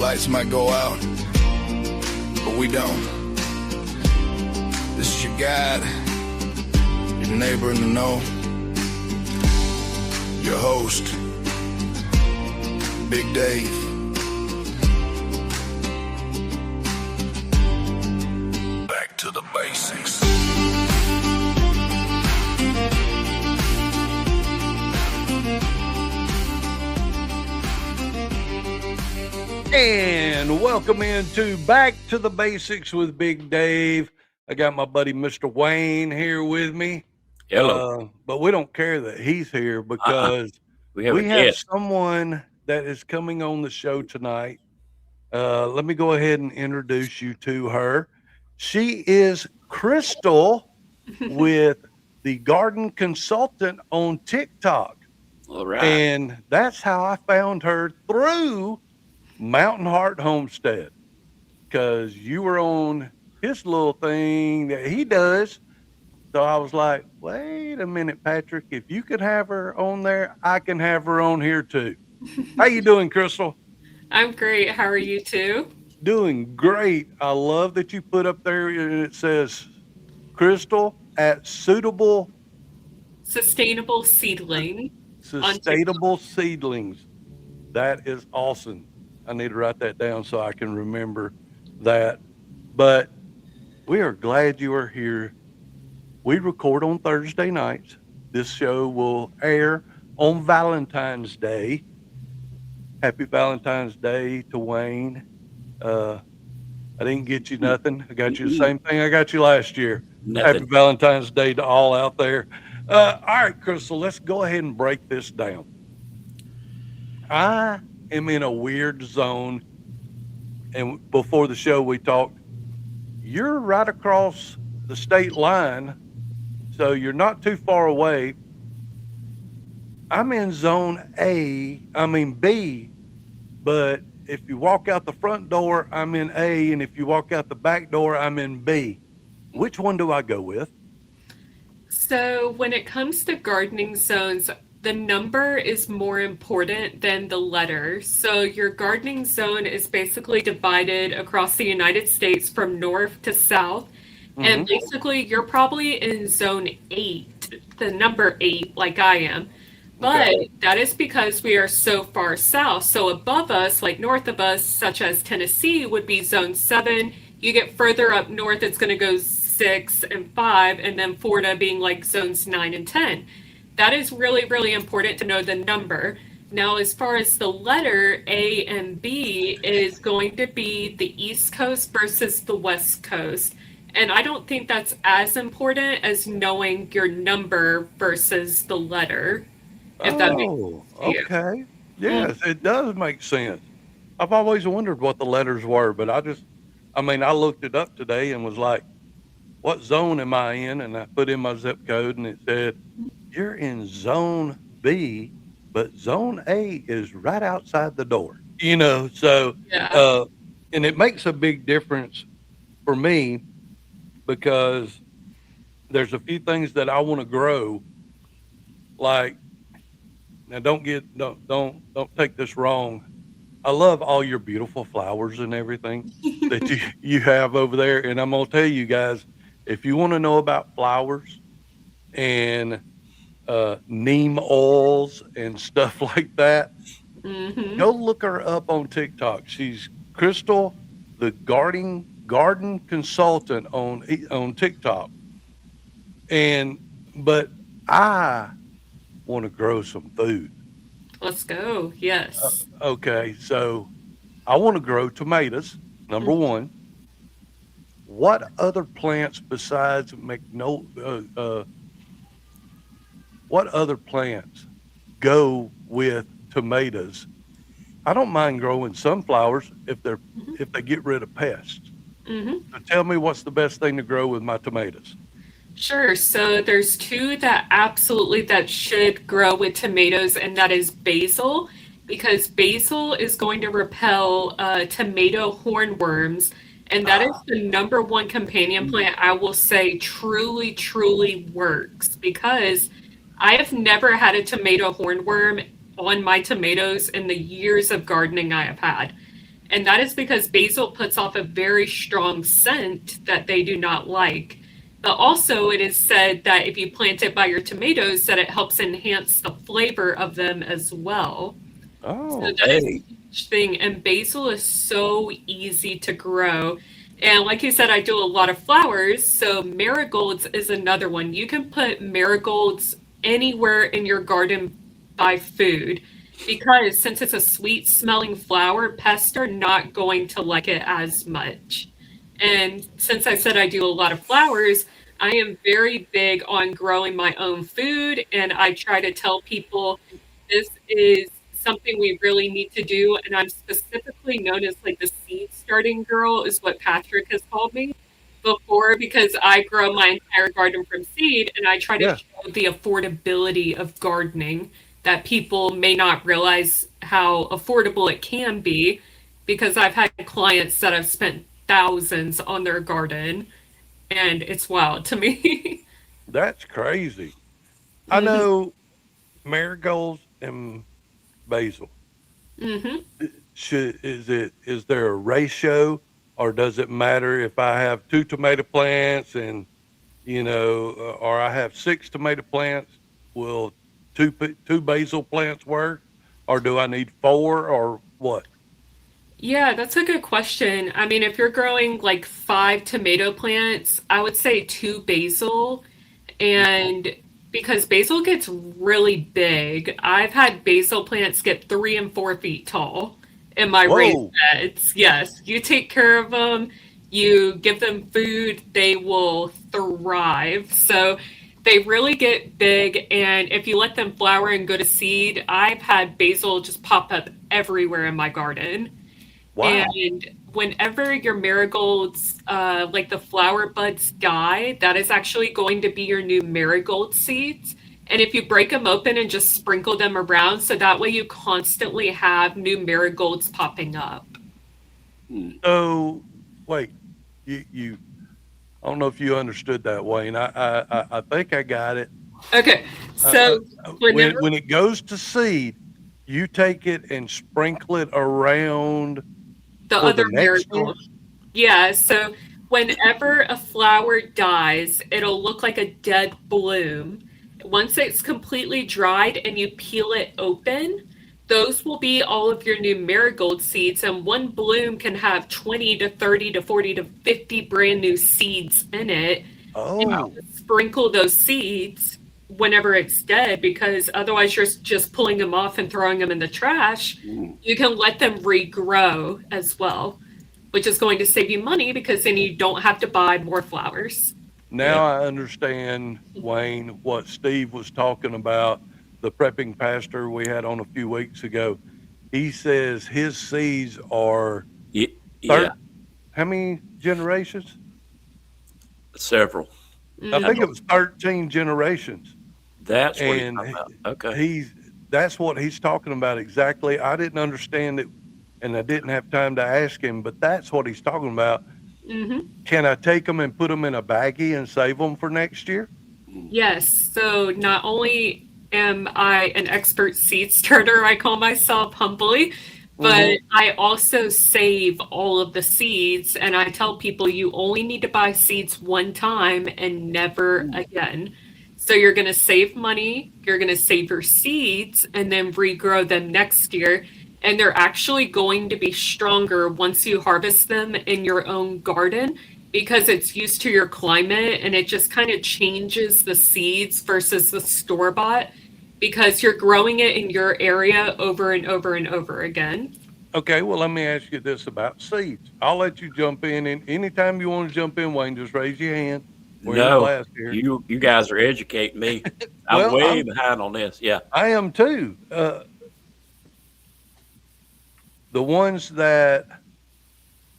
Lights might go out, but we don't. This is your guide, your neighbor in the know, your host, Big Dave. Back to the basics. And welcome into Back to the Basics with Big Dave. I got my buddy Mr. Wayne here with me. Hello. But we don't care that he's here because We have we a have guest. someone that is coming on the show tonight. Let me go ahead and introduce you to her. She is Crystal with the Garden Consultant on TikTok. All right. And that's how I found her through Mountain Heart Homestead, because you were on his little thing that he does. So I was like, wait a minute, Patrick, if you could have her on there, I can have her on here too. How you doing, Crystal? I'm great. How are you too? Doing great. I love that you put up there and it says Crystal at Sustainable Seedling. Seedlings. That is awesome. I need to write that down so I can remember that. But we are glad you are here. We record on Thursday nights. This show will air on Valentine's Day. Happy Valentine's Day to Wayne. I didn't get you nothing. I got you the same thing I got you last year. Nothing. Happy Valentine's Day to all out there. All right, Crystal, let's go ahead and break this down. I am in a weird zone. And before the show, we talked. You're right across the state line, so you're not too far away. I'm in zone B, but if you walk out the front door, I'm in A, and if you walk out the back door, I'm in B. Which one do I go with? So, when it comes to gardening zones, the number is more important than the letter. So, your gardening zone is basically divided across the United States from north to south. And basically, you're probably in zone 8, the number 8, like I am. But that is because we are so far south. So above us, like north of us, such as Tennessee, would be zone 7. You get further up north, it's going to go 6 and 5, and then Florida being like zones 9 and 10. That is really, really important to know the number. Now, as far as the letter A and B is going to be the East Coast versus the West Coast. And I don't think that's as important as knowing your number versus the letter. If that makes sense. Okay. Yes, it does make sense. I've always wondered what the letters were, but I looked it up today and was like, what zone am I in? And I put in my zip code and it said, you're in zone B, but zone A is right outside the door. So, Yeah. and it makes a big difference for me because there's a few things that I want to grow. Like, now don't take this wrong. I love all your beautiful flowers and everything that you have over there. And I'm gonna tell you guys, if you want to know about flowers and neem oils and stuff like that, go look her up on TikTok. She's Crystal, the garden consultant on TikTok. But I want to grow some food. Let's go. Yes. Okay, so I want to grow tomatoes, number one. What other plants besides what other plants go with tomatoes? I don't mind growing sunflowers if they get rid of pests. So tell me what's the best thing to grow with my tomatoes. Sure. So there's two that should grow with tomatoes, and that is basil, because basil is going to repel tomato hornworms, and that is the number one companion plant I will say truly, truly works, because I have never had a tomato hornworm on my tomatoes in the years of gardening I have had. And that is because basil puts off a very strong scent that they do not like. But also, it is said that if you plant it by your tomatoes, that it helps enhance the flavor of them as well. So Oh, that is a Hey, huge thing. And basil is so easy to grow. And like you said, I do a lot of flowers. So marigolds is another one. You can put marigolds anywhere in your garden by food because since it's a sweet smelling flower, pests are not going to like it as much. And since I said I do a lot of flowers, I am very big on growing my own food. And I try to tell people this is something we really need to do. And I'm specifically known as like the seed starting girl, is what Patrick has called me before, because I grow my entire garden from seed and I try to yeah. show the affordability of gardening, that people may not realize how affordable it can be, because I've had clients that have spent thousands on their garden and it's wild to me. That's crazy. I Hmm. know marigolds and basil. Hmm. Is there a ratio, or does it matter if I have two tomato plants and or I have six tomato plants? Will two basil plants work, or do I need four, or what? Yeah, that's a good question. I mean, if you're growing like five tomato plants, I would say two basil. And because basil gets really big, I've had basil plants get 3 and 4 feet tall in my raised Whoa, beds. Yes, you take care of them, you give them food, they will thrive. So they really get big. And if you let them flower and go to seed, I've had basil just pop up everywhere in my garden. wow. And whenever your marigolds, like the flower buds die, that is actually going to be your new marigold seeds. And if you break them open and just sprinkle them around, so that way you constantly have new marigolds popping up. mm, So wait, you I don't know if you understood that, Wayne. I think I got it. Okay, so When whenever it goes to seed, you take it and sprinkle it around the for other the next year. marigold, yeah, so whenever a flower dies, it'll look like a dead bloom. Once it's completely dried and you peel it open, those will be all of your new marigold seeds. And one bloom can have 20 to 30 to 40 to 50 brand new seeds in it. And wow. Oh, you sprinkle those seeds whenever it's dead, because otherwise you're just pulling them off and throwing them in the trash. Mm, You can let them regrow as well, which is going to save you money because then you don't have to buy more flowers. yeah. now I understand, Wayne, what Steve was talking about. The prepping pastor we had on a few weeks ago. He says his seeds are Yeah. third. How many generations? Several. I I think Hmm. it don't. was 13 generations, That's what he's talking and about. Okay. he's that's what he's talking about exactly. I didn't understand it, and I didn't have time to ask him, but that's what he's talking about. Hmm. Can I take them and put them in a baggie and save them for next year? Mm, Yes. So not only am I an expert seed starter, I call myself humbly, but Mm-hmm. I also save all of the seeds. And I tell people you only need to buy seeds one time and never mm, again. So you're going to save money, you're going to save your seeds, and then regrow them next year. And they're actually going to be stronger once you harvest them in your own garden, because it's used to your climate and it just kind of changes the seeds versus the store bought, because you're growing it in your area over and over and over again. Okay, well, let me ask you this about seeds. I'll let you jump in, and anytime you want to jump in, Wayne, just raise your hand. We're in no, class here. you guys are educating me. I'm Well, way behind on this. Yeah. I am too. The ones that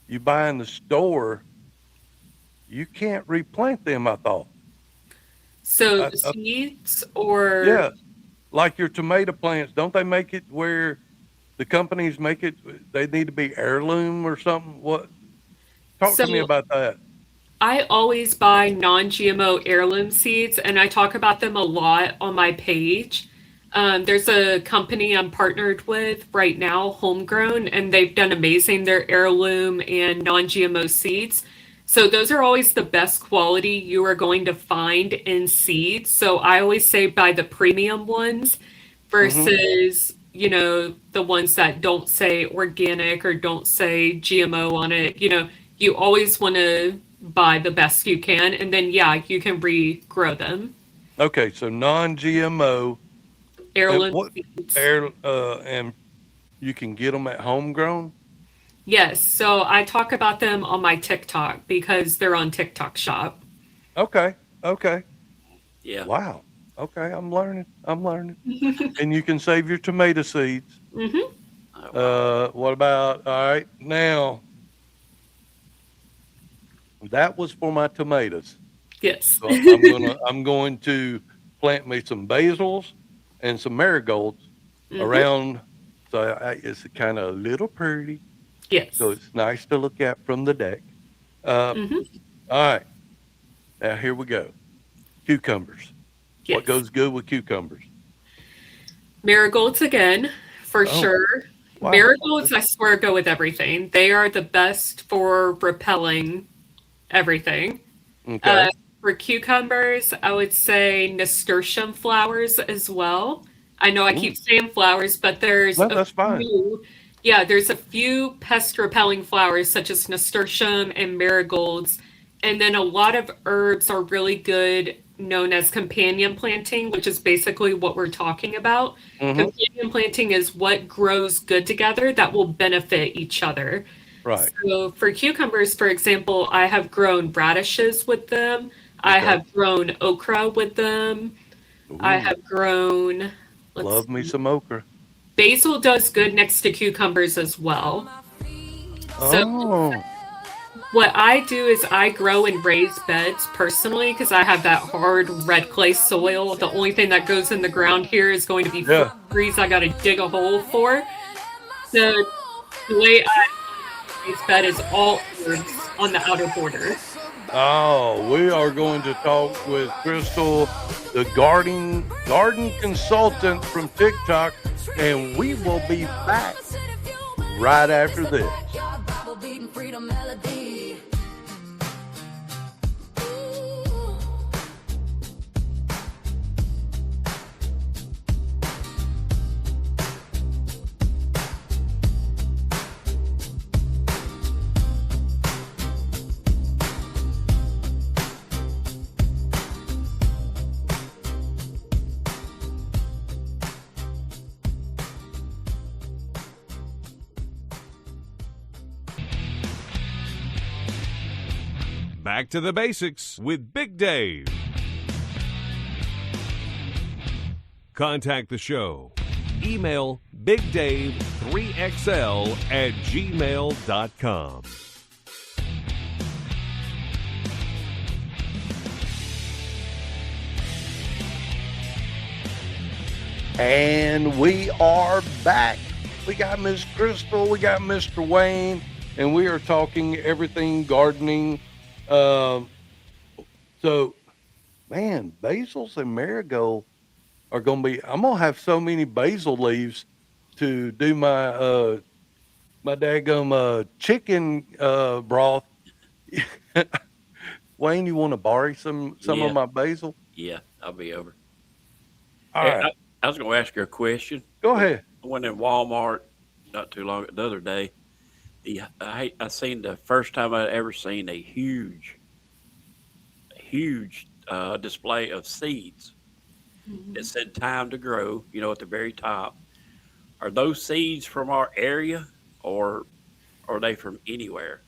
you buy in the store, you can't replant them. I thought. So I, the I, seeds, or yeah, like your tomato plants, don't they make it where the companies make it? They need to be heirloom or something. What? Talk to me so about that. I always buy non-GMO heirloom seeds, and I talk about them a lot on my page. There's a company I'm partnered with right now, Homegrown, and they've done amazing. They're heirloom and non-GMO seeds. So those are always the best quality you are going to find in seeds. So I always say buy the premium ones Hmm. versus, the ones that don't say organic or don't say GMO on it. You always want to buy the best you can, and then yeah, you can regrow them. Okay, so non-GMO. And Heirloom what seeds. air? And you can get them at homegrown. Yes, so I talk about them on my TikTok because they're on TikTok Shop. Okay. Okay. Yeah. Wow. Okay, I'm learning. I'm learning. And you can save your tomato seeds. Hmm. Oh, wow. What about? All right, now that was for my tomatoes. Yes. So I'm going to plant me some basils and some marigolds Hmm. around. So it's kind of a little pretty. So Yes. it's nice to look at from the deck. Uh, Hmm. all right, now here we go. Cucumbers. What Yes. goes good with cucumbers? Marigolds again, for Oh, sure. wow. Okay. Marigolds, I swear, go with everything. They are the best for repelling everything. Uh, Okay. for cucumbers, I would say nasturtium flowers as well. I know I Mm, keep saying flowers, but no, that's fine. there's a few pest repelling flowers such as nasturtium and marigolds. And then a lot of herbs are really good, known as companion planting, which is basically what we're talking about. Hmm. Companion planting is what grows good together that will benefit each other. Right. So for cucumbers, for example, I have grown radishes with them. I Okay. have grown okra with them. I Ooh, have grown, let's love me see, some okra. basil does good next to cucumbers as well. So Oh, what I do is I grow in raised beds personally because I have that hard red clay soil. The only thing that goes in the ground here is going to be fruit yeah. trees I got to dig a hole for. So the way I raised bed is all herbs on the outer border. Oh, we are going to talk with Crystal, the garden consultant from TikTok, and we will be back right after this. Back to the basics with Big Dave. Contact the show. Email bigdave3xl@gmail.com. And we are back. We got Miss Crystal, we got Mr. Wayne, and we are talking everything gardening. Um, so, man, basils and marigold are going to be. I'm going to have so many basil leaves to do my daggum chicken broth. Wayne, you want to borrow some of Yeah. my basil? Yeah. I'll be over. All Hey, right, I was going to ask you a question. go ahead. I went in Walmart not too long the other day. I seen the first time I ever seen a huge display of seeds. It said "time to grow." At the very top. Are those seeds from our area, or are they from anywhere?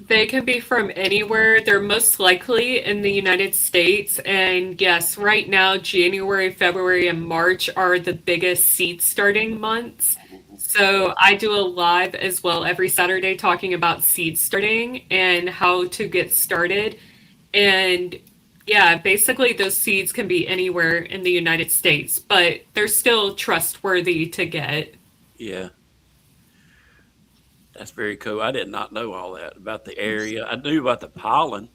They can be from anywhere. They're most likely in the United States. And yes, right now, January, February, and March are the biggest seed starting months. So I do a live as well every Saturday talking about seed starting and how to get started. And yeah, basically, those seeds can be anywhere in the United States, but they're still trustworthy to get. Yeah, that's very cool. I did not know all that about the area. I knew about the pollen,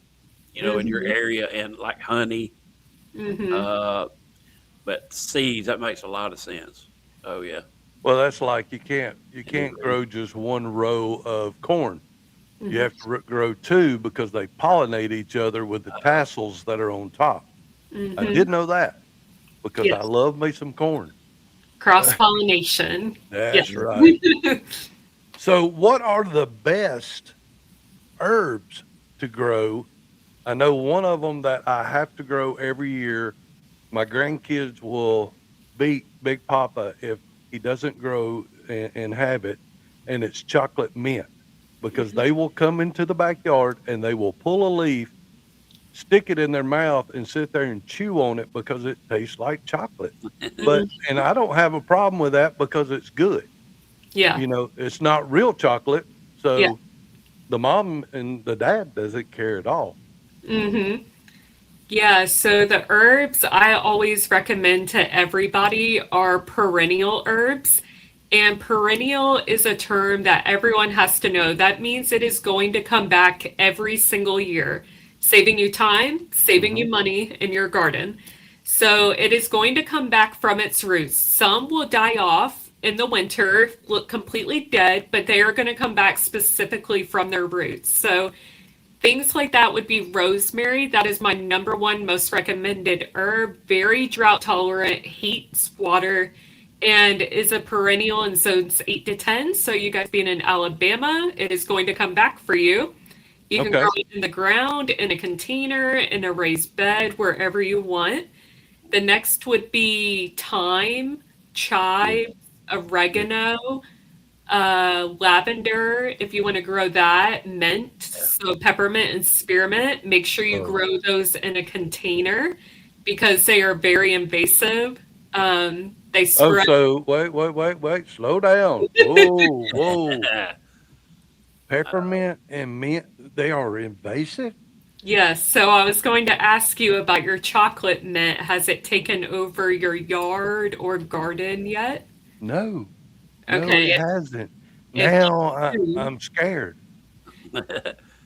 in your Hmm. area and like honey. Hmm. Uh, But seeds, that makes a lot of sense. Oh yeah. Well, that's like you can't grow just one row of corn. You Mhm. have to grow two because they pollinate each other with the tassels that are on top. I Mhm. did know that because I Yes. love me some corn. Cross pollination. Yes. That's right. So, what are the best herbs to grow? I know one of them that I have to grow every year. My grandkids will beat Big Papa if he doesn't grow and have it, and it's chocolate mint because Mhm. they will come into the backyard and they will pull a leaf, stick it in their mouth, and sit there and chew on it because it tastes like chocolate. But Mhm. and I don't have a problem with that because it's good. Yeah. It's not real chocolate, Yeah. so the mom and the dad doesn't care at all. Mhm. Yeah, so the herbs I always recommend to everybody are perennial herbs. And perennial is a term that everyone has to know. That means it is going to come back every single year, saving you time, saving Mhm. you money in your garden. So it is going to come back from its roots. Some will die off in the winter, look completely dead, but they are going to come back specifically from their roots. So things like that would be rosemary. That is my number one most recommended herb. Very drought tolerant, hates water, and is a perennial in zones 8 to 10. So, you guys being in Alabama, it is going to come back for you. You can Okay. grow it in the ground, in a container, in a raised bed, wherever you want. The next would be thyme, Yeah. chive, Yeah. oregano, lavender, if you want to grow that, mint, so peppermint and spearmint. Make sure you Oh. grow those in a container because they are very invasive. They Oh, spread. so wait, slow down. Whoa, whoa. Peppermint and mint, they are invasive? Yes, so I was going to ask you about your chocolate mint. Has it taken over your yard or garden yet? No. No, it Okay, hasn't. it Now can. I'm scared.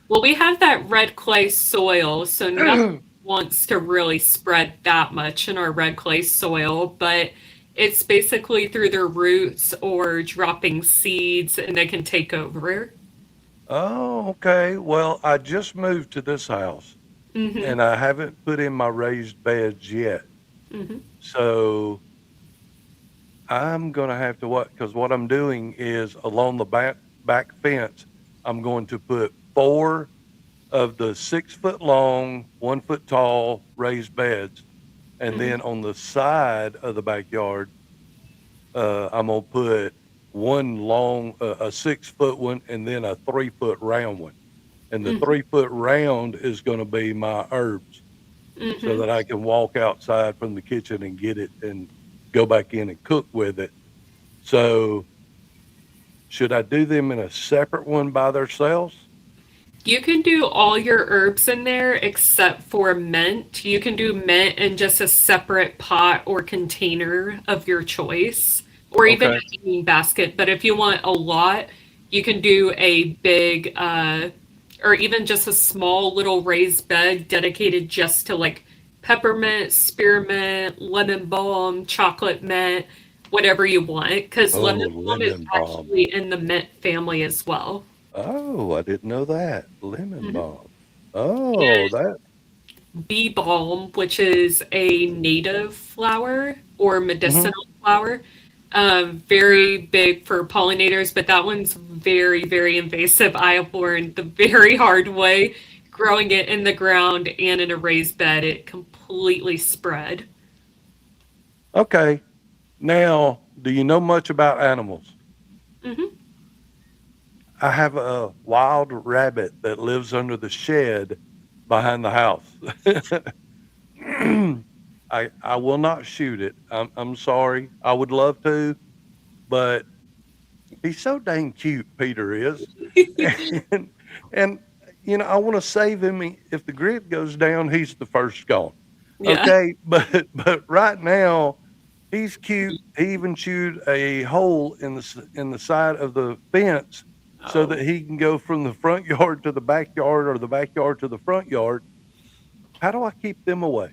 Well, we have that red clay soil, so nothing wants to really spread that much in our red clay soil, but it's basically through their roots or dropping seeds and they can take over. Oh, okay. Well, I just moved to this house Hmm. and I haven't put in my raised beds yet. Hmm. So I'm gonna have to what? Because what I'm doing is along the back fence, I'm going to put four of the 6 foot long, 1 foot tall raised beds, and Hmm. then on the side of the backyard, I'm gonna put one long, a 6 foot one, and then a 3 foot round one. And the Hmm. 3 foot round is gonna be my herbs, so Hmm. that I can walk outside from the kitchen and get it and go back in and cook with it. So should I do them in a separate one by themselves? You can do all your herbs in there except for mint. You can do mint in just a separate pot or container of your choice, or even Okay. a hanging basket. But if you want a lot, you can do a big, or even just a small little raised bed dedicated just to like peppermint, spearmint, lemon balm, chocolate mint, whatever you want. Because Oh, lemon balm is lemon balm. actually in the mint family as well. Oh, I didn't know that. Lemon Mhm. balm. Oh, that. Bee balm, which is a native flower or Mhm. medicinal flower. Very big for pollinators, but that one's very, very invasive. I have learned the very hard way growing it in the ground and in a raised bed. It completely spread. Okay. Now, do you know much about animals? Hmm. I have a wild rabbit that lives under the shed behind the house. I will not shoot it. I'm sorry. I would love to, but he's so dang cute, Peter is. And and I want to save him. If the grid goes down, he's the first gone. Yeah. Okay, but right now he's cute. He even chewed a hole in the side of the fence so Oh, that he can go from the front yard to the backyard or the backyard to the front yard. How do I keep them away?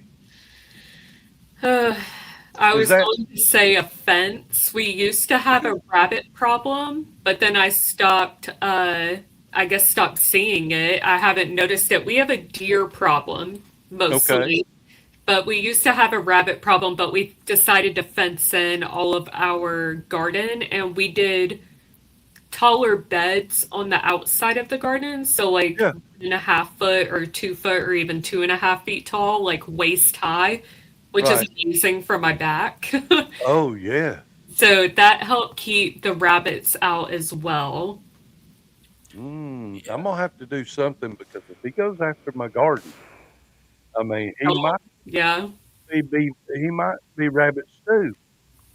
I Is was that going to say a fence. We used to have a rabbit problem, but then I stopped, I guess stopped seeing it. I haven't noticed it. We have a deer problem okay? mostly, but we used to have a rabbit problem, but we decided to fence in all of our garden and we did taller beds on the outside of the garden. So like Yeah, 1.5 foot or 2 foot or even 2.5 feet tall, like waist high, which is right. amazing for my back. Oh, yeah. So that helped keep the rabbits out as well. I'm gonna have to do something because if he goes after my garden, I mean, Oh, yeah. he might be rabbit stew,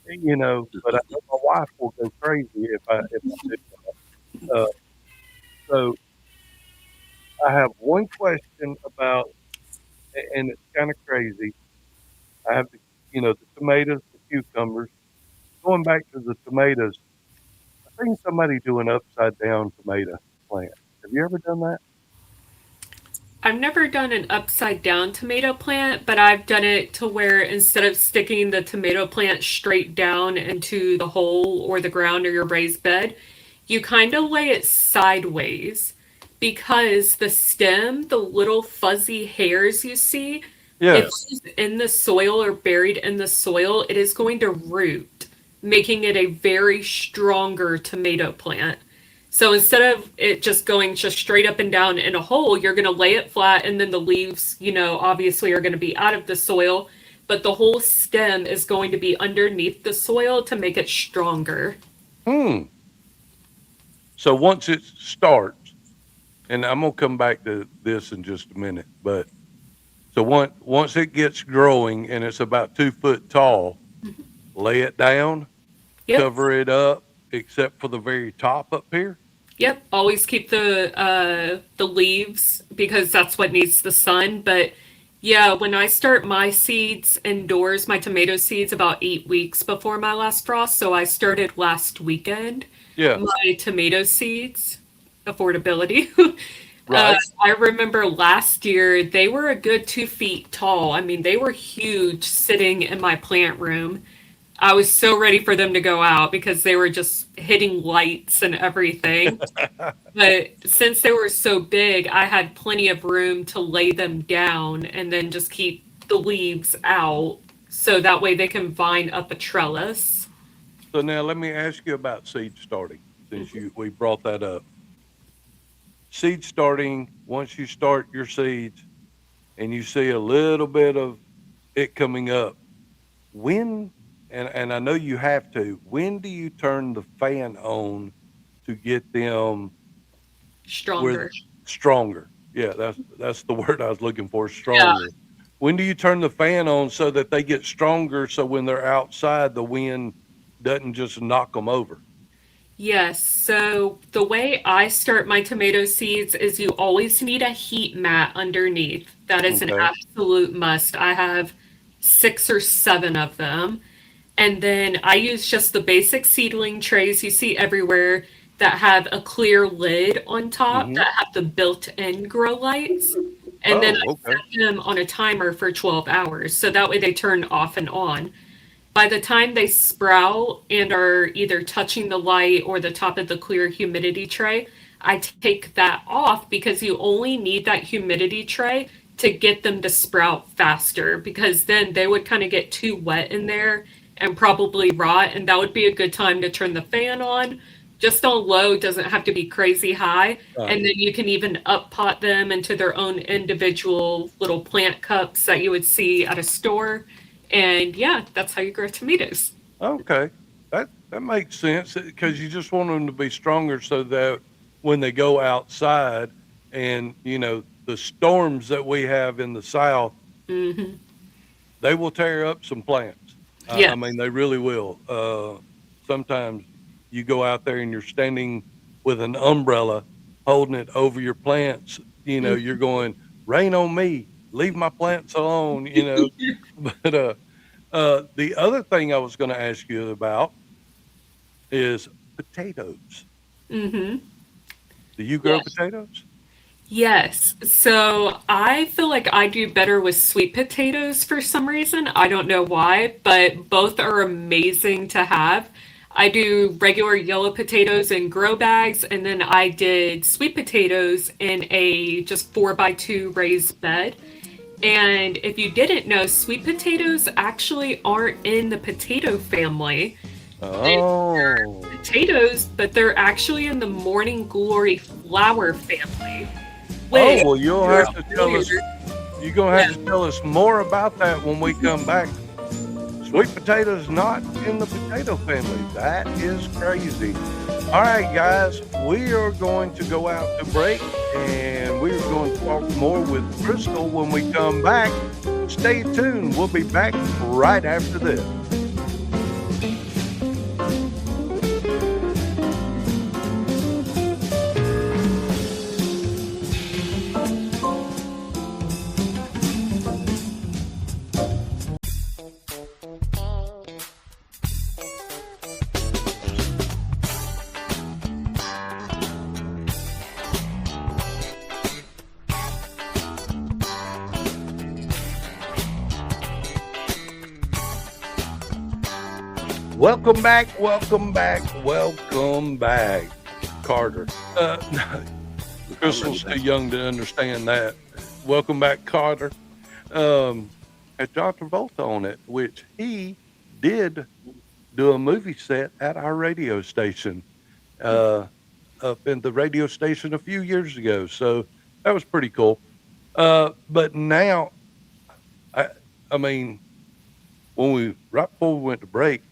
But I know my wife will go crazy if I do that. So I have one question about, and it's kind of crazy. I have the tomatoes, the cucumbers. Going back to the tomatoes, I seen somebody do an upside down tomato plant. Have you ever done that? I've never done an upside down tomato plant, but I've done it to where instead of sticking the tomato plant straight down into the hole or the ground or your raised bed, you kind of lay it sideways because the stem, the little fuzzy hairs you see, if Yeah. it's in the soil or buried in the soil, it is going to root, making it a very stronger tomato plant. So instead of it just going just straight up and down in a hole, you're going to lay it flat and then the leaves, obviously are going to be out of the soil, but the whole stem is going to be underneath the soil to make it stronger. Hmm. So once it starts, and I'm gonna come back to this in just a minute, but so once it gets growing and it's about 2 foot tall, lay it down, Yep. cover it up, except for the very top up here. Yep, always keep the leaves because that's what needs the sun. But yeah, when I start my seeds indoors, my tomato seeds about 8 weeks before my last frost. So I started last weekend. Yeah. My tomato seeds, affordability. Right. I remember last year they were a good 2 feet tall. I mean, they were huge sitting in my plant room. I was so ready for them to go out because they were just hitting lights and everything. But since they were so big, I had plenty of room to lay them down and then just keep the leaves out so that way they can vine up a trellis. So now let me ask you about seed starting, since we brought that up. Seed starting, once you start your seeds and you see a little bit of it coming up, when and I know you have to, when do you turn the fan on to get them where Stronger. stronger? Yeah, that's the word I was looking for, Yeah. stronger. When do you turn the fan on so that they get stronger so when they're outside the wind doesn't just knock them over? Yes. So the way I start my tomato seeds is you always need a heat mat underneath. That is an Okay. absolute must. I have 6 or 7 of them. And then I use just the basic seedling trays you see everywhere that have a clear lid on top Mhm. that have the built-in grow lights. And then Oh, I okay. set them on a timer for 12 hours. So that way they turn off and on. By the time they sprout and are either touching the light or the top of the clear humidity tray, I take that off because you only need that humidity tray to get them to sprout faster because then they would kind of get too wet in there and probably rot. And that would be a good time to turn the fan on. Just on low, doesn't have to be crazy high. Right. And then you can even up pot them into their own individual little plant cups that you would see at a store. And yeah, that's how you grow tomatoes. Okay. That makes sense because you just want them to be stronger so that when they go outside and, the storms that we have in the South, Hmm. they will tear up some plants. I Yes. mean, they really will. Sometimes you go out there and you're standing with an umbrella holding it over your plants. You're going, rain on me, leave my plants alone. But the other thing I was going to ask you about is potatoes. Hmm. Do you grow Yes. potatoes? Yes. So I feel like I do better with sweet potatoes for some reason. I don't know why, but both are amazing to have. I do regular yellow potatoes in grow bags, and then I did sweet potatoes in a just 4x2 raised bed. And if you didn't know, sweet potatoes actually aren't in the potato family. They're Oh. potatoes, but they're actually in the morning glory flower family, Oh, which well, you'll Yeah. have to tell us. weird. You're gonna Yeah. have to tell us more about that when we come back. Sweet potatoes not in the potato family. That is crazy. All right, guys, we are going to go out to break, and we are going to talk more with Crystal when we come back. Stay tuned. We'll be back right after this. Welcome back, welcome back, welcome back, Carter. Crystal's too young to understand that. Welcome back, Carter. Had John Travolta on it, which he did do a movie set at our radio station, up in the radio station a few years ago. So that was pretty cool. But now, I, I mean, right before we went to break,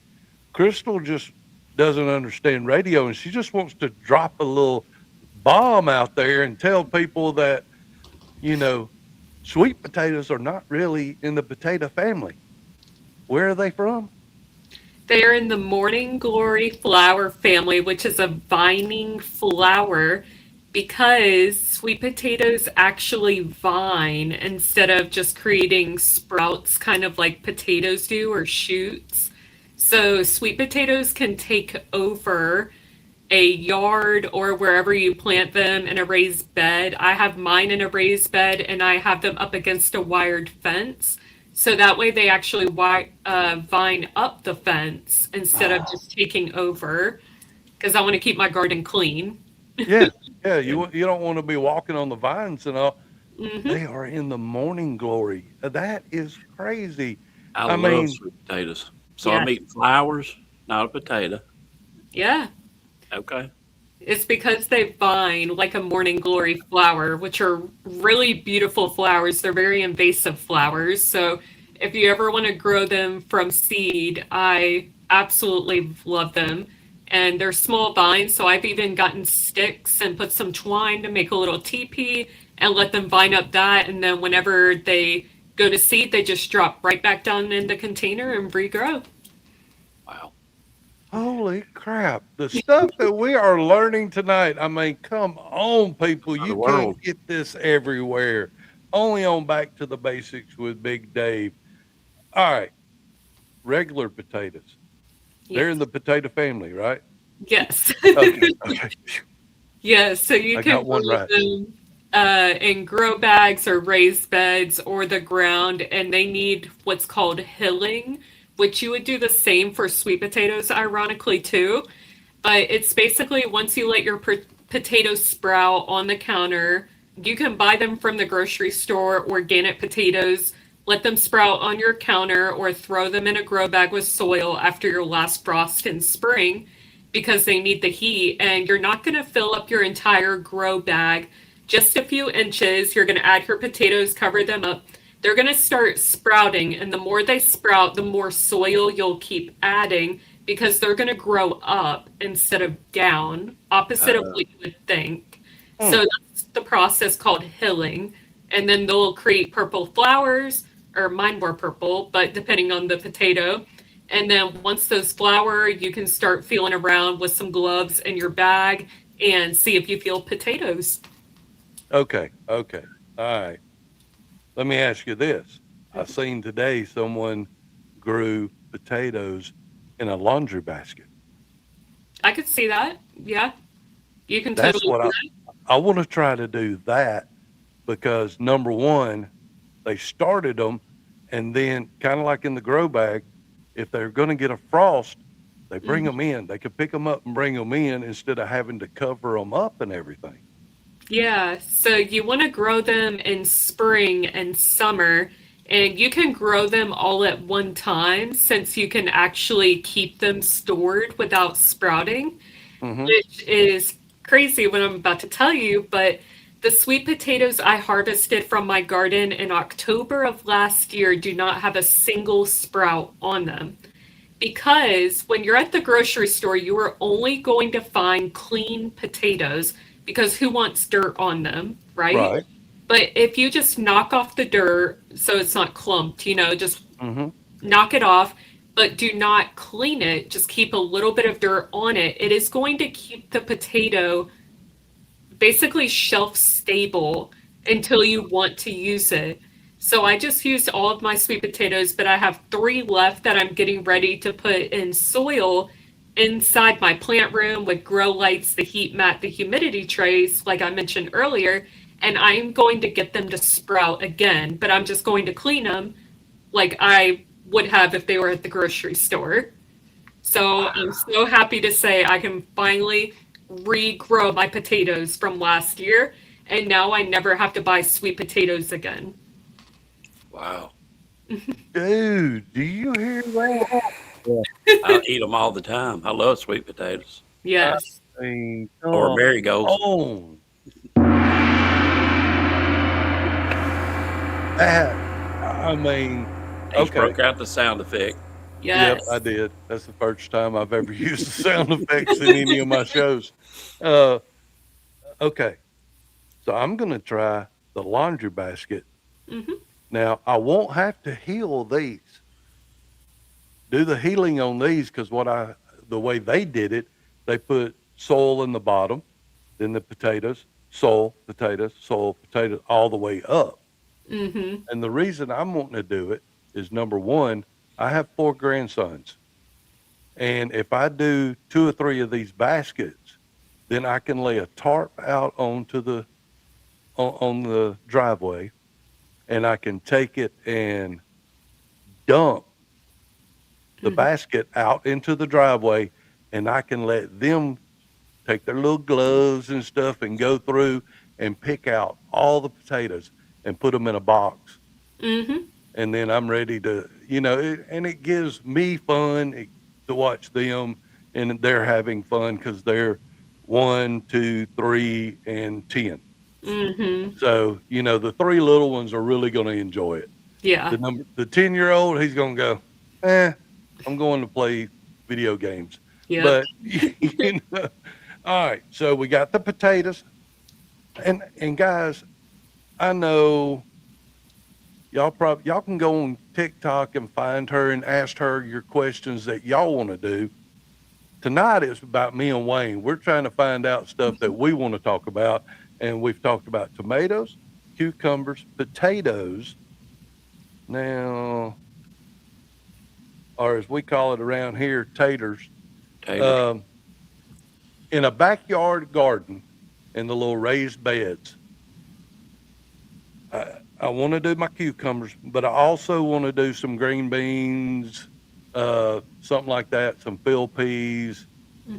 Crystal just doesn't understand radio, and she just wants to drop a little bomb out there and tell people that, you know, sweet potatoes are not really in the potato family. Where are they from? They're in the morning glory flower family, which is a vining flower because sweet potatoes actually vine instead of just creating sprouts, kind of like potatoes do, or shoots. So sweet potatoes can take over a yard or wherever you plant them in a raised bed. I have mine in a raised bed and I have them up against a wired fence. So that way they actually vine up the fence instead of just taking over because I want to keep my garden clean. Yeah, yeah. You don't want to be walking on the vines and all. Hmm. They are in the morning glory. That is crazy. I I love mean, sweet potatoes. So Yeah. I'm eating flowers, not a potato. Yeah. Okay. It's because they vine like a morning glory flower, which are really beautiful flowers. They're very invasive flowers. So if you ever want to grow them from seed, I absolutely love them. And they're small vines, so I've even gotten sticks and put some twine to make a little teepee and let them vine up that. And then whenever they go to seed, they just drop right back down in the container and regrow. Wow. holy crap. The stuff that we are learning tonight. I mean, come on, people. For the You world. can't get this everywhere. Only on Back to the Basics with Big Dave. All right. Regular potatoes. They're Yes. in the potato family, right? Yes. Okay. Okay. Yeah, so you I can got one grow right. them in grow bags or raised beds or the ground, and they need what's called hilling, which you would do the same for sweet potatoes, ironically, too. But it's basically once you let your potatoes sprout on the counter, you can buy them from the grocery store, organic potatoes, let them sprout on your counter, or throw them in a grow bag with soil after your last frost in spring because they need the heat. And you're not going to fill up your entire grow bag, just a few inches. You're going to add your potatoes, cover them up. They're going to start sprouting, and the more they sprout, the more soil you'll keep adding because they're going to grow up instead of down, opposite of what you would think. Hmm. So that's the process called hilling. And then they'll create purple flowers, or mine were purple, but depending on the potato. And then once those flower, you can start feeling around with some gloves in your bag and see if you feel potatoes. Okay. Okay. All right. Let me ask you this. I seen today someone grew potatoes in a laundry basket. I could see that. Yeah, you can That's totally what do I, that. I want to try to do that because number one, they started them, and then kind of like in the grow bag, if they're going to get a frost, they bring them in. They could pick them up and bring them in instead of having to cover them up and everything. Yeah, so you want to grow them in spring and summer, and you can grow them all at one time since you can actually keep them stored without sprouting, Hmm. which is crazy what I'm about to tell you. But the sweet potatoes I harvested from my garden in October of last year do not have a single sprout on them. Because when you're at the grocery store, you are only going to find clean potatoes because who wants dirt on them, right? Right. But if you just knock off the dirt so it's not clumped, just Hmm. knock it off, but do not clean it, just keep a little bit of dirt on it, it is going to keep the potato basically shelf stable until you want to use it. So I just used all of my sweet potatoes, but I have 3 left that I'm getting ready to put in soil inside my plant room with grow lights, the heat mat, the humidity trays, like I mentioned earlier. And I'm going to get them to sprout again, but I'm just going to clean them like I would have if they were at the grocery store. So I'm so happy to say I can finally regrow my potatoes from last year, and now I never have to buy sweet potatoes again. Wow. Dude, do you hear that? I eat them all the time. I love sweet potatoes Yes. I mean, or come marigolds. on. That, I mean, He okay. broke out the sound effect. Yep, Yes. I did. That's the first time I've ever used the sound effects in any of my shows. Uh, okay, so I'm going to try the laundry basket. Hmm. Now, I won't have to heal these. Do the healing on these because the way they did it, they put soil in the bottom, then the potatoes, soil, potatoes, all the way up. Hmm. And the reason I'm wanting to do it is number one, I have 4 grandsons. And if I do 2 or 3 of these baskets, then I can lay a tarp out on the driveway, and I can take it and dump the basket out into the driveway, and I can let them take their little gloves and stuff and go through and pick out all the potatoes and put them in a box. Hmm. And then I'm ready to, and it gives me fun to watch them, and they're having fun because they're 1, 2, 3, and 10. Hmm. So, the 3 little ones are really going to enjoy it. Yeah. The 10-year-old, he's going to go, I'm going to play video games. Yep. But, all right. So we got the potatoes, and guys, I know y'all can go on TikTok and find her and ask her your questions that y'all want to do. Tonight it's about me and Wayne. We're trying to find out stuff that we want to talk about, and we've talked about tomatoes, cucumbers, potatoes. Now, or as we call it around here, taters. Taters. In a backyard garden, in the little raised beds. I want to do my cucumbers, but I also want to do some green beans, something like that, some field peas,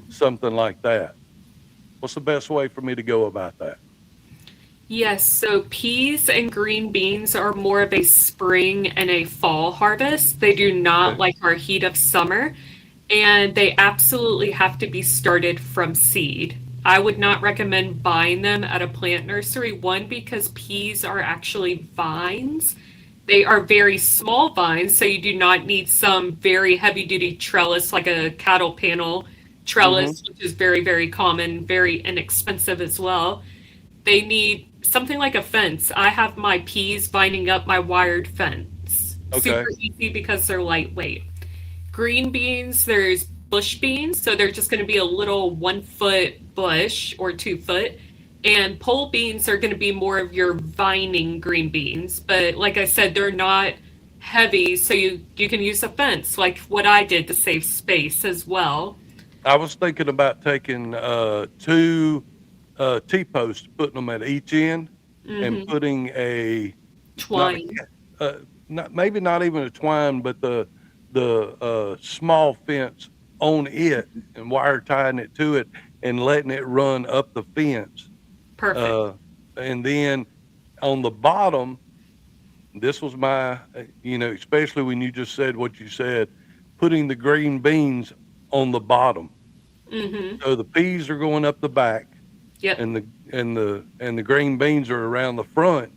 something like that. What's the best way for me to go about that? Yes, so peas and green beans are more of a spring and a fall harvest. They do not Okay. like our heat of summer, and they absolutely have to be started from seed. I would not recommend buying them at a plant nursery, one, because peas are actually vines. They are very small vines, so you do not need some very heavy duty trellis like a cattle panel Mm-hmm. trellis, which is very, very common, very inexpensive as well. They need something like a fence. I have my peas binding up my wired fence. Okay. Super easy because they're lightweight. Green beans, there's bush beans, so they're just going to be a little 1 foot bush or 2 foot. And pole beans are going to be more of your vining green beans. But like I said, they're not heavy, so you can use a fence like what I did to save space as well. I was thinking about taking 2 T-posts, putting them at each end, and putting a not a Twine. not maybe not even a twine, but the small fence on it and wire tying it to it and letting it run up the fence. Perfect. Uh, and then on the bottom, this was my, especially when you just said what you said, putting the green beans on the bottom. So the peas are going up the back, Yep. and the green beans are around the front.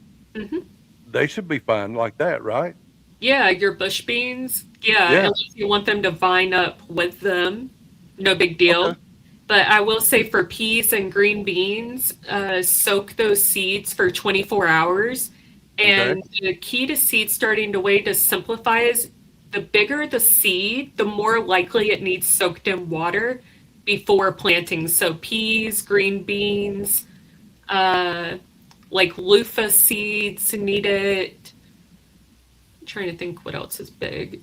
They should be fine like that, right? Yeah, your bush beans. Yeah, Yeah. unless you want them to vine up with them, no big deal. Okay. But I will say for peas and green beans, soak those seeds for 24 hours. Okay. And the key to seed starting to way to simplify is the bigger the seed, the more likely it needs soaked in water before planting. So peas, green beans, like loofah seeds need it. I'm trying to think what else is big.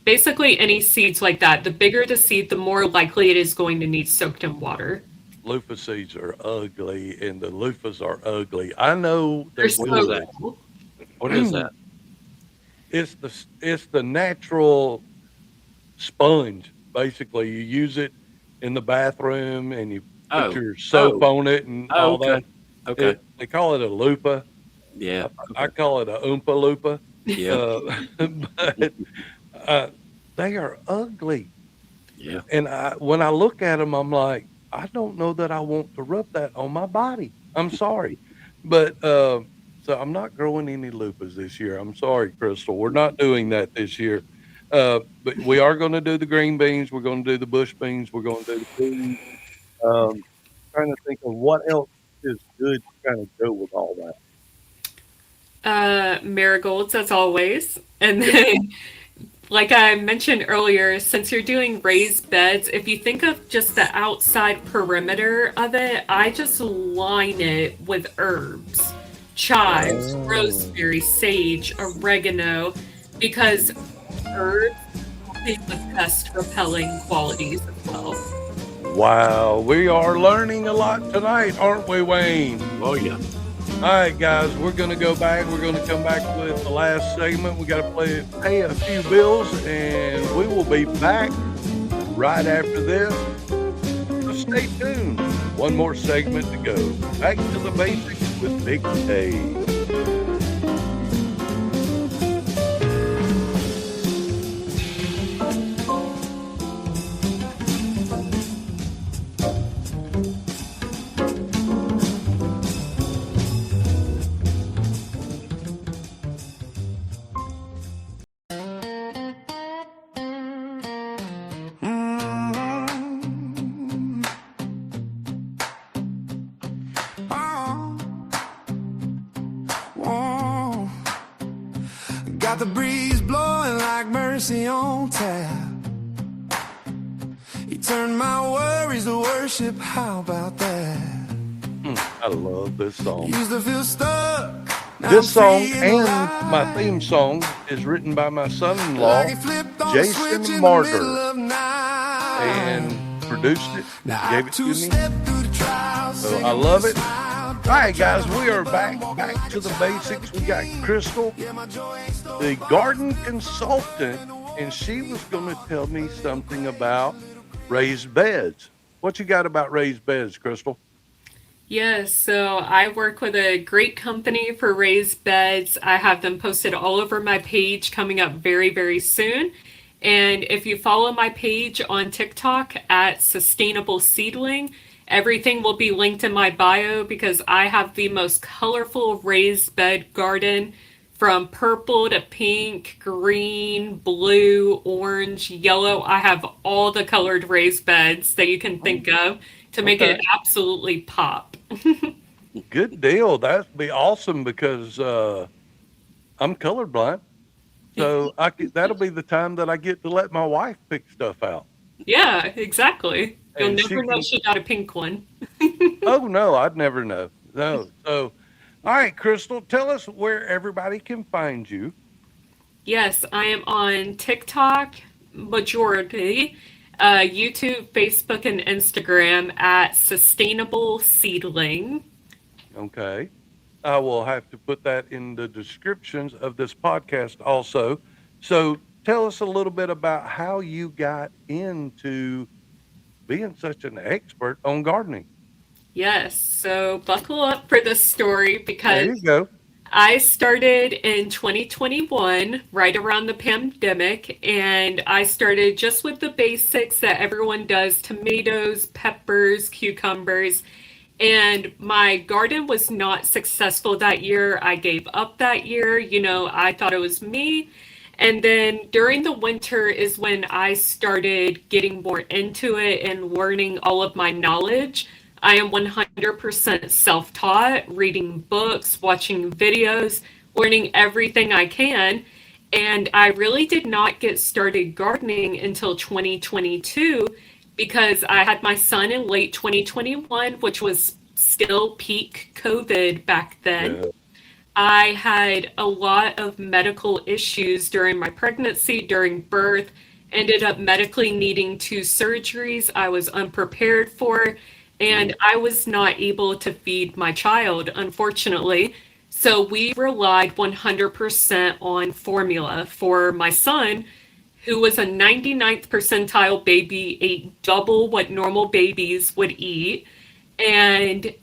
Basically, any seeds like that, the bigger the seed, the more likely it is going to need soaked in water. Loofah seeds are ugly, and the loofahs are ugly. I know They're they so What is do. that? cool. What is that? It's the natural sponge. Basically, you use it in the bathroom, and you put Oh, your soap oh, on it and oh, all that. okay, okay, They call it a loofah. yeah, I okay, call it a oompa loofah. yeah, But uh, they are ugly. yeah. And when I look at them, I'm like, I don't know that I want to rub that on my body. I'm sorry, but so I'm not growing any loofahs this year. I'm sorry, Crystal. We're not doing that this year. But we are going to do the green beans. We're going to do the bush beans. We're going to do the peas. Trying to think of what else is good to kind of go with all that. Marigolds, as always. And then, like I mentioned earlier, since you're doing raised beds, if you think of just the outside perimeter of it, I just line it with herbs, chives, Oh. rosemary, sage, oregano, because herbs have the pest repelling qualities as well. Wow, we are learning a lot tonight, aren't we, Wayne? Oh, yeah. All right, guys, we're going to go back. We're going to come back with the last segment. We got to pay a few bills, and we will be back right after this. So stay tuned. One more segment to go. Back to the basics with Big Dave. Whoa. Got the breeze blowing like mercy on tap. You turn my worries to worship, how about that? I love this song. Used to feel stuck. Now This I'm song free and alive. my theme song is written by my son-in-law, Like he flipped on a switch Jason in the middle Martyr, of night. and produced it, Now gave I it to me. two-step through the trials, So singing I love with it. a smile. All right, guys, we are back to the basics. We got Crystal, the garden consultant, and she was going to tell me something about raised beds. What you got about raised beds, Crystal? Yes, so I work with a great company for raised beds. I have them posted all over my page coming up very, very soon. And if you follow my page on TikTok at Sustainable Seedling, everything will be linked in my bio because I have the most colorful raised bed garden from purple to pink, green, blue, orange, yellow. I have all the colored raised beds that you can think of to make Okay. it absolutely pop. Good deal. That'd be awesome because I'm colorblind. So that'll be the time that I get to let my wife pick stuff out. Yeah, exactly. You'll And she never know can, she got a pink one. oh no, I'd never know. No. So, all right, Crystal, tell us where everybody can find you. Yes, I am on TikTok, majority, YouTube, Facebook, and Instagram at Sustainable Seedling. Okay. I will have to put that in the descriptions of this podcast also. So tell us a little bit about how you got into being such an expert on gardening. Yes, so buckle up for this story There because you go. I started in 2021, right around the pandemic, and I started just with the basics that everyone does: tomatoes, peppers, cucumbers. And my garden was not successful that year. I gave up that year. I thought it was me. And then during the winter is when I started getting more into it and learning all of my knowledge. I am 100% self taught, reading books, watching videos, learning everything I can. And I really did not get started gardening until 2022 because I had my son in late 2021, which was still peak COVID back then. Yeah. I had a lot of medical issues during my pregnancy, during birth, ended up medically needing 2 surgeries I was unprepared for, and I was not able to feed my child, unfortunately. So we relied 100% on formula for my son, who was a 99th percentile baby, ate double what normal babies would eat. And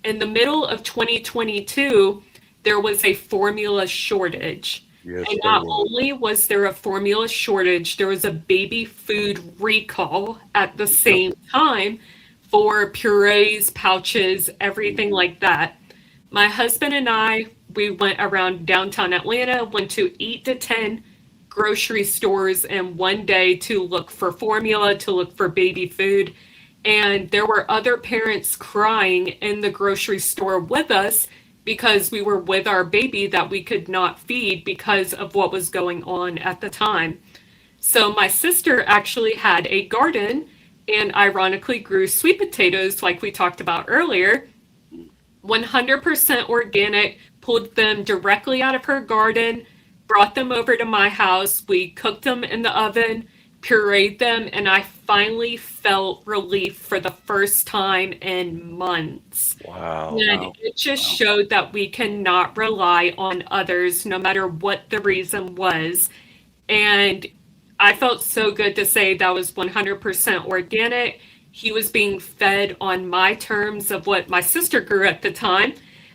in the middle of 2022, there was a formula shortage. Yes, And there not was. only was there a formula shortage, there was a baby food recall at the Yep. same time for purees, pouches, everything like that. My husband and I, we went around downtown Atlanta, went to 8 to 10 grocery stores in one day to look for formula, to look for baby food. And there were other parents crying in the grocery store with us because we were with our baby that we could not feed because of what was going on at the time. So my sister actually had a garden and ironically grew sweet potatoes like we talked about earlier. 100% organic, pulled them directly out of her garden, brought them over to my house. We cooked them in the oven, pureed them, and I finally felt relief for the first time in months. Wow. And Wow. it just Wow. showed that we cannot rely on others no matter what the reason was. And I felt so good to say that was 100% organic. He was being fed on my terms of what my sister grew at the time.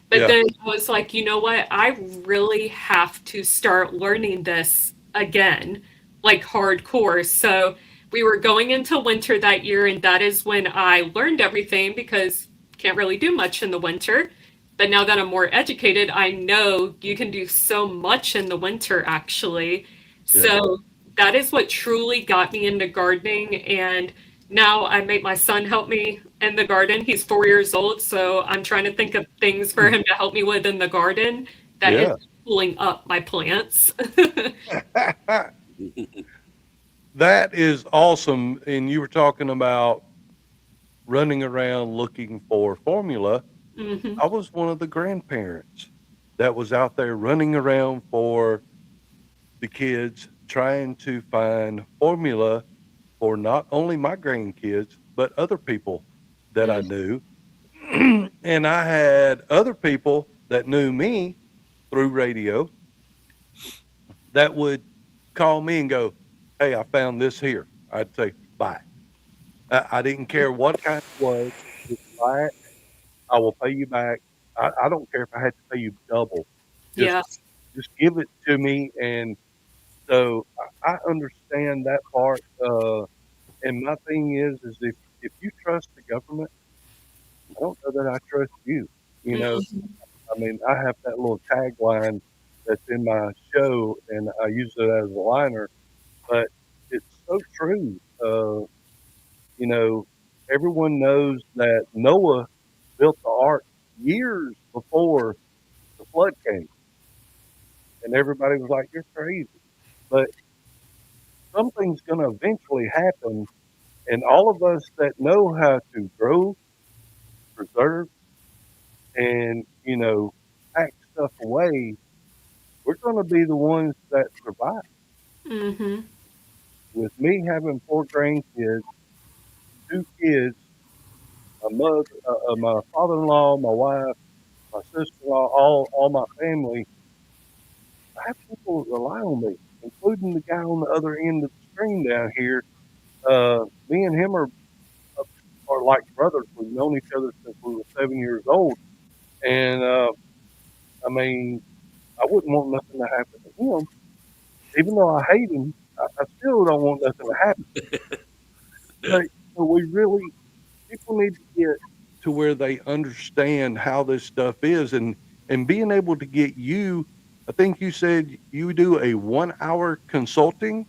But Yeah. then I was like, you know what? I really have to start learning this again, like hardcore. So we were going into winter that year, and that is when I learned everything because can't really do much in the winter. But now that I'm more educated, I know you can do so much in the winter, actually. Yeah. So that is what truly got me into gardening. And now I make my son help me in the garden. He's 4 years old, so I'm trying to think of things for him to help me with in the garden that Yeah. is pulling up my plants. That is awesome. And you were talking about running around looking for formula. Mhm. I was one of the grandparents that was out there running around for the kids, trying to find formula for not only my grandkids, but other people that I knew. And I had other people that knew me through radio that would call me and go, "Hey, I found this here." I'd say, "Buy it." I didn't care what kind it was. Just buy it. I will pay you back. I don't care if I had to pay you double. Just Yeah. just give it to me. And so I understand that part. And my thing is if you trust the government, I don't know that I trust you. You know, Mhm. I mean, I have that little tagline that's in my show, and I use it as a liner, but it's so true. You know, everyone knows that Noah built the ark years before the flood came, and everybody was like, "You're crazy." But something's going to eventually happen, and all of us that know how to grow, preserve, and pack stuff away, we're going to be the ones that survive. Mhm. with me having 4 grandkids, 2 kids, my father-in-law, my wife, my sister-in-law, all my family, I have people that rely on me, including the guy on the other end of the screen down here. Me and him are like brothers. We've known each other since we were 7 years old, and I mean, I wouldn't want nothing to happen to him, even though I hate him. I still don't want nothing to happen. But we really, people need to get to where they understand how this stuff is, and being able to get you. I think you said you do a 1 hour consulting.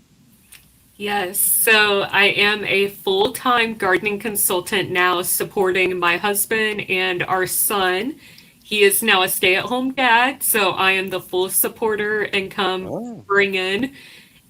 Yes, so I am a full-time gardening consultant now, supporting my husband and our son. He is now a stay-at-home dad, so I am the full supporter and come Oh, bring in.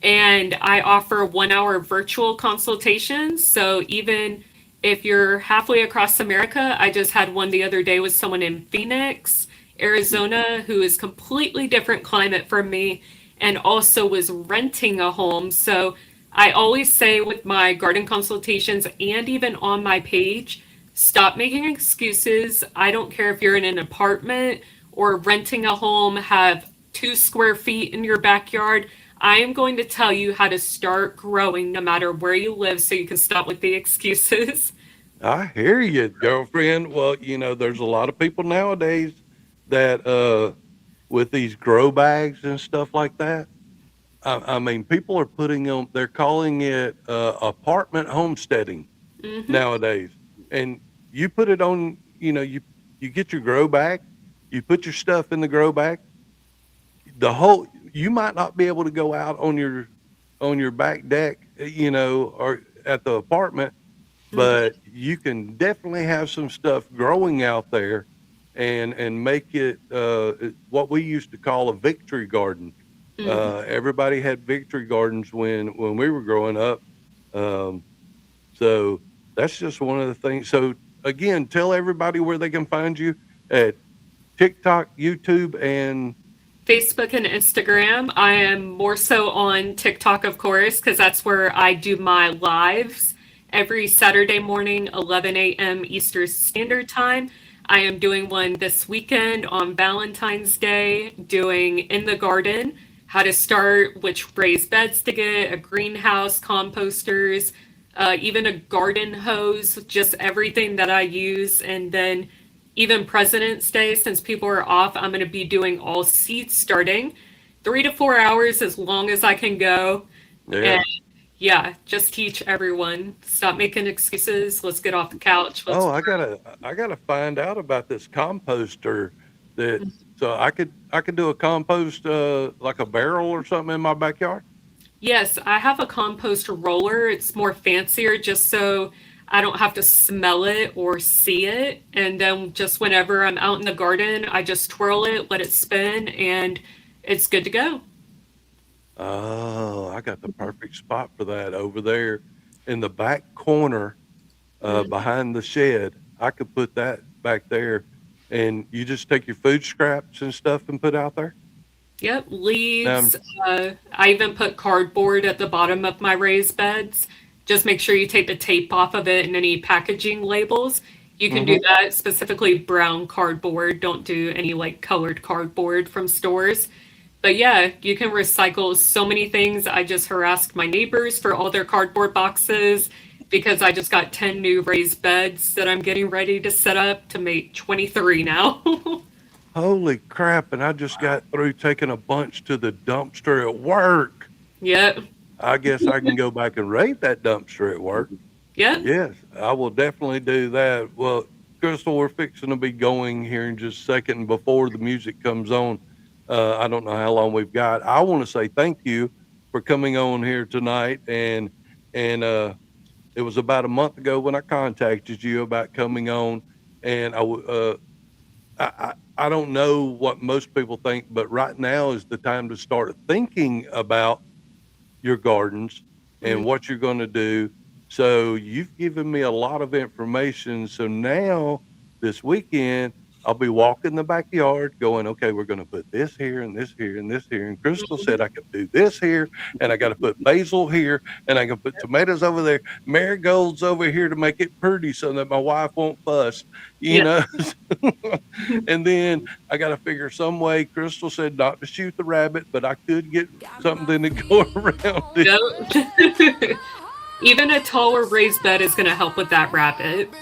And I offer 1 hour virtual consultations. So even if you're halfway across America, I just had one the other day with someone in Phoenix, Arizona, who is completely different climate from me and also was renting a home. So I always say with my garden consultations and even on my page, stop making excuses. I don't care if you're in an apartment or renting a home, have 2 square feet in your backyard. I am going to tell you how to start growing no matter where you live so you can stop with the excuses. I hear you, girlfriend. Well, there's a lot of people nowadays that with these grow bags and stuff like that. I mean, people are putting them. They're calling it apartment homesteading Hmm. nowadays. And you put it on. You get your grow bag. You put your stuff in the grow bag. The whole You might not be able to go out on your back deck, or at the apartment, Hmm. but you can definitely have some stuff growing out there and make it what we used to call a victory garden. Hmm. Everybody had victory gardens when we were growing up. Um, so that's just one of the things. So again, tell everybody where they can find you at TikTok, YouTube, and Facebook and Instagram. I am more so on TikTok, of course, because that's where I do my lives every Saturday morning, 11 a.m. Eastern Standard Time. I am doing one this weekend on Valentine's Day, doing in the garden, how to start, which raised beds to get, a greenhouse, composters, even a garden hose, just everything that I use. And then even President's Day, since people are off, I'm going to be doing all seeds starting 3 to 4 hours as long as I can go. yeah. And yeah, just teach everyone. Stop making excuses. Let's get off the couch. Let's Oh, I gotta find out about this composter that so I could do a compost like a barrel or something in my backyard. Yes, I have a compost roller. It's more fancier just so I don't have to smell it or see it. And then just whenever I'm out in the garden, I just twirl it, let it spin, and it's good to go. Oh, I got the perfect spot for that over there in the back corner Mhm. behind the shed. I could put that back there, and you just take your food scraps and stuff and put out there. Yep, Now, leaves. I even put cardboard at the bottom of my raised beds. Just make sure you take the tape off of it and any packaging labels. You can do hmm that, specifically brown cardboard. Don't do any like colored cardboard from stores. But yeah, you can recycle so many things. I just harassed my neighbors for all their cardboard boxes because I just got 10 new raised beds that I'm getting ready to set up to make 23 now. holy crap! And I just got through taking a bunch to the dumpster at work. Yep. I guess I can go back and rate that dumpster at work. Yep. Yes, I will definitely do that. Well, Crystal, we're fixing to be going here in just a second. Before the music comes on, I don't know how long we've got. I want to say thank you for coming on here tonight. And it was about a month ago when I contacted you about coming on. And I don't know what most people think, but right now is the time to start thinking about your gardens and what you're going to do. So you've given me a lot of information. So now this weekend, I'll be walking the backyard going, okay, we're going to put this here and this here and this here. And Crystal said I could do this here, and I got to put basil here, and I can put tomatoes over there, marigolds over here to make it pretty so that my wife won't fuss, you know. And then I got to figure some way. Crystal said not to shoot the rabbit, but I could get something to go around it. Even a taller raised bed is going to help with that rabbit.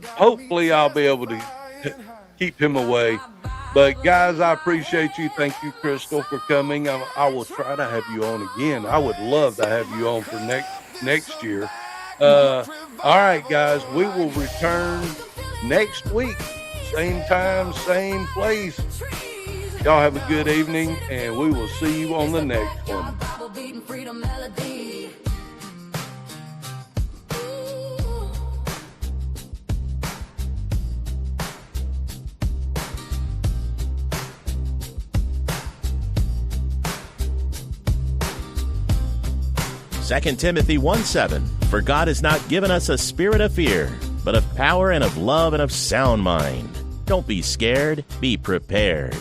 Hopefully I'll be able to keep him away. But guys, I appreciate you. Thank you, Crystal, for coming. I will try to have you on again. I would love to have you on for next year. All right, guys, we will return next week. Same time, same place. Y'all have a good evening, and we will see you on the next one. Second Timothy 1:7, for God has not given us a spirit of fear, but of power and of love and of sound mind. Don't be scared, be prepared.